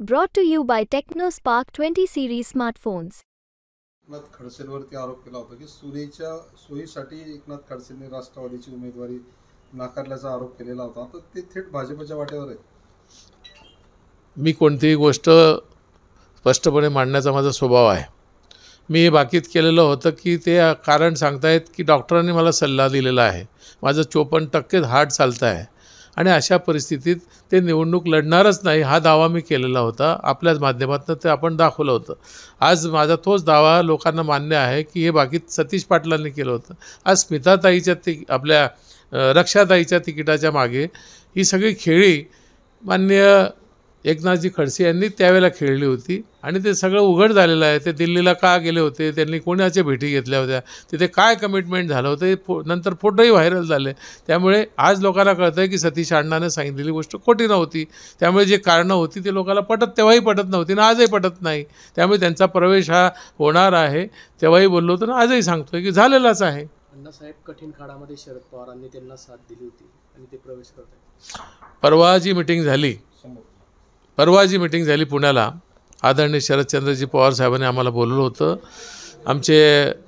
Brought to you by TechnoSpark 20 series smartphones. Eknath खडसेंवरती आरोप केला होता की सुनेच्या सोयीसाठी एकनाथ खडसेंनी राष्ट्रवादीची उमेदवारी नाकारल्याचा आरोप केलेला होता. तर ते थेट भाजपच्या वाटेवर आहे. मी कोणतीही गोष्ट स्पष्टपणे मांडण्याचा माझा स्वभाव आहे. मी हे बाकीत केलेलं होतं की ते कारण सांगतायत की डॉक्टरांनी मला सल्ला दिलेला आहे, माझं 54% हार्ट चालतं आहे आणि अशा परिस्थितीत ते निवडणूक लढणारच नाही हा दावा मी केलेला होता. आपल्याच माध्यमातून ते आपण दाखवलं होतं. आज माझा तोच दावा लोकांना मान्य आहे की हे बाकीत सतीश पाटलांनी केलं होतं. आज स्मिताताईच्या आपल्या रक्षाताईच्या तिकिटाच्या मागे ही सगळी खेळी माननीय एकनाथजी खडसे यांनी त्यावेळेला खेळली होती आणि ते सगळं उघड झालेलं आहे. ते दिल्लीला का गेले होते, त्यांनी कोणाच्या भेटी घेतल्या होत्या, तिथे काय कमिटमेंट झालं होतं, नंतर फोटोही व्हायरल झाले. त्यामुळे आज लोकांना कळतं आहे की सतीश अण्णाने सांगितलेली गोष्ट खोटी नव्हती. त्यामुळे जे कारणं होती ते लोकांना तेव्हाही पटत नव्हती ना आजही पटत नाही. त्यामुळे त्यांचा प्रवेश हा होणार आहे. तेव्हाही बोललो होतो ना आजही सांगतो आहे की झालेलाच आहे. अण्णासाहेब कठीण काळामध्ये शरद पवारांनी त्यांना साथ दिली होती आणि ते प्रवेश करत आहेत. परवा जी मीटिंग झाली पुण्याला, आदरणीय शरदचंद्रजी पवार साहेबांनी आम्हाला बोलवलं होतं. आमचे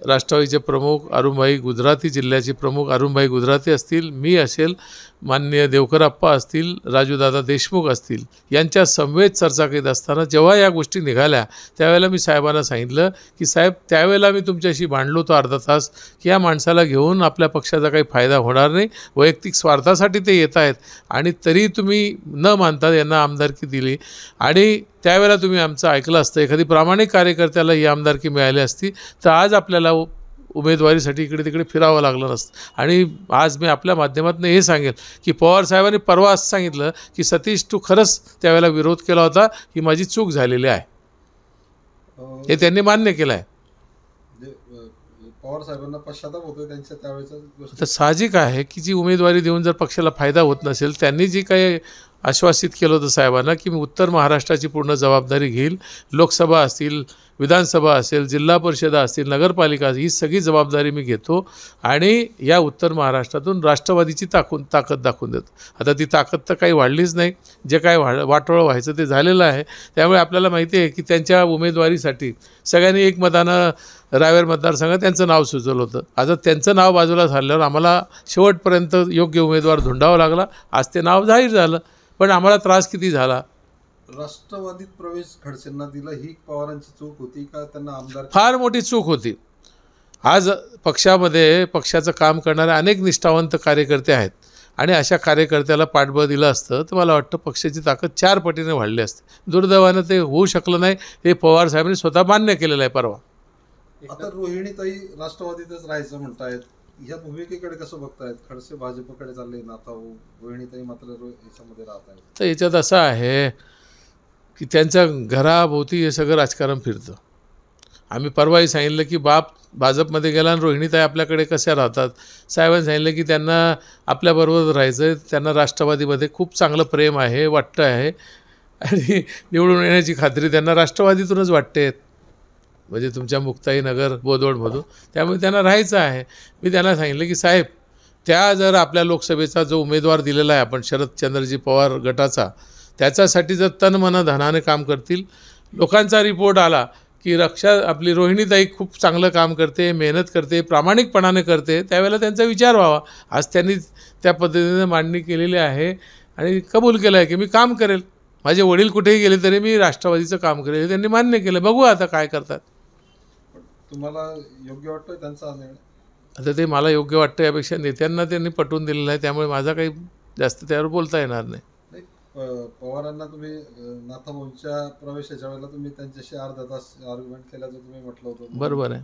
राष्ट्रवादीचे प्रमुख अरुणभाई गुजराती, जिल्ह्याचे प्रमुख अरुणभाई गुजराती असतील, मी असेल, माननीय देवकरप्पा असतील, राजूदादा देशमुख असतील, यांच्या समवेत चर्चा करीत असताना जेव्हा या गोष्टी निघाल्या त्यावेळेला मी साहेबांना सांगितलं की साहेब, त्यावेळेला मी तुमच्याशी भांडलो होतो अर्धा तास की या माणसाला घेऊन आपल्या पक्षाचा काही फायदा होणार नाही, वैयक्तिक स्वार्थासाठी ते येत आहेत आणि तरी तुम्ही न मानता यांना आमदारकी दिली आणि त्यावेळेला तुम्ही आमचं ऐकलं असतं, एखादी प्रामाणिक कार्यकर्त्याला ही आमदारकी मिळाली असती तर आज आपल्याला उमेदवारीसाठी इकडे तिकडे फिरावं लागलं नसतं. आणि आज मी आपल्या माध्यमातून हे सांगेल की पवार साहेबांनी परवा असं सांगितलं की सतीश, तू खरंच त्यावेळेला विरोध केला होता, ही माझी चूक झालेली आहे, हे त्यांनी मान्य केलं आहे. पवार साहेबांना पश्चाताप होतो त्यांच्या त्यावेळेचा. तर साहजिक आहे की जी उमेदवारी देऊन जर पक्षाला फायदा होत नसेल, त्यांनी जी काही आश्वासित केलं होतं साहेबांना की मी उत्तर महाराष्ट्राची पूर्ण जबाबदारी घेईल, लोकसभा असतील, विधानसभा असेल, जिल्हा परिषदा असतील, नगरपालिका ही सगळी जबाबदारी मी घेतो आणि या उत्तर महाराष्ट्रातून राष्ट्रवादीची ताकद दाखवून देतो. आता ती ताकद तर काही वाढलीच नाही, जे काय वाटोळं व्हायचं ते झालेलं आहे. त्यामुळे आपल्याला माहिती आहे की त्यांच्या उमेदवारीसाठी सगळ्यांनी एकमतानं रावेर मतदारसंघात त्यांचं नाव सुचवलं होतं. आता त्यांचं नाव बाजूला झाल्यावर आम्हाला शेवटपर्यंत योग्य उमेदवार धुंडावा लागला. आज ते नाव जाहीर झालं, पण आम्हाला त्रास किती झाला. राष्ट्रवादीत प्रवेश खडसेंना दिला ही पवारांची चूक होती का त्यांना आमदार? फार मोठी चूक होती. आज पक्षामध्ये पक्षाचं काम करणारे अनेक निष्ठावंत कार्यकर्ते आहेत आणि अशा कार्यकर्त्याला पाठबळ दिलं असतं तर मला वाटतं पक्षाची ताकद 4 पटीने वाढली असते. दुर्दैवानं ते होऊ शकलं नाही. हे पवार साहेबांनी स्वतः मान्य केलेलं आहे परवा. आता रोहिणीताई राष्ट्रवादीतच राहायचं म्हणतायत, ह्या भूमिकेकडे कसं बघतायत? खडसे भाजपकडे चालले ना, आता रोहिणीताई मात्र याच्यामध्ये राहत आहेत. तर याच्यात असं आहे की त्यांच्या घराभोवती हे सगळं राजकारण फिरतं. आम्ही परवाही सांगितलं की बाप भाजपमध्ये गेला आणि रोहिणीताई आपल्याकडे कशा राहतात. साहेबांनी सांगितलं की त्यांना आपल्याबरोबर राहायचं आहे, त्यांना राष्ट्रवादीमध्ये खूप चांगलं प्रेम आहे, वाटतं आहे आणि निवडून येण्याची खात्री त्यांना राष्ट्रवादीतूनच वाटते, म्हणजे तुमच्या मुक्ताईनगर बोदवडमधून. त्यामुळे त्यांना राहायचं आहे. मी त्यांना सांगितलं की साहेब, त्या जर आपल्या लोकसभेचा जो उमेदवार दिलेला आहे आपण शरदचंद्रजी पवार गटाचा, त्याच्यासाठी जर तन धनाने काम करतील, लोकांचा रिपोर्ट आला की आपली रोहिणीताई खूप चांगलं काम करते, मेहनत करते, प्रामाणिकपणाने करते, त्यावेळेला त्यांचा विचार व्हावा. आज त्यांनी त्या पद्धतीने मांडणी केलेली आहे आणि कबूल केलं आहे की मी काम करेल, माझे वडील कुठेही गेले तरी मी राष्ट्रवादीचं काम करेल, त्यांनी मान्य केलं. बघू आता काय करतात. तुम्हाला योग्य वाटतं त्यांचा निर्णय? आता ते मला योग्य वाटतं यापेक्षा नेत्यांना त्यांनी पटवून दिलेलं आहे, त्यामुळे माझा काही जास्त त्यावर बोलता येणार नाही. पवारांना तुम्ही नाथाभाऊंच्या प्रवेशाच्या वेळेला तुम्ही त्यांच्याशी अर्धा तास आर्ग्युमेंट केल्याचं तुम्ही म्हटलं होतं. बरोबर आहे.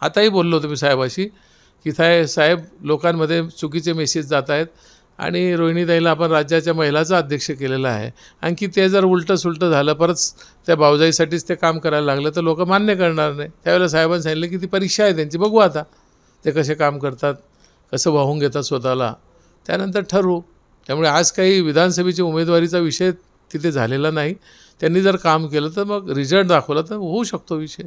आताही बोललो होतो मी साहेबाशी की साहेब, लोकांमध्ये चुकीचे मेसेज जात आहेत आणि रोहिणीताईला आपण राज्याच्या महिलाचा अध्यक्ष केलेला आहे. आणखी ते जर उलटं झालं, परत त्या भाऊजाईसाठीच ते काम करायला लागलं तर लोक मान्य करणार नाही. त्यावेळेला साहेबांनी सांगितलं की ती परीक्षा आहे त्यांची, बघू आता ते कसे काम करतात, कसं वाहून घेतात स्वतःला, त्यानंतर ठरवू. त्यामुळे आज काही विधानसभेच्या उमेदवारीचा विषय तिथे झालेला नाही. त्यांनी जर काम केलं तर मग रिझल्ट दाखवला तर होऊ शकतो विषय.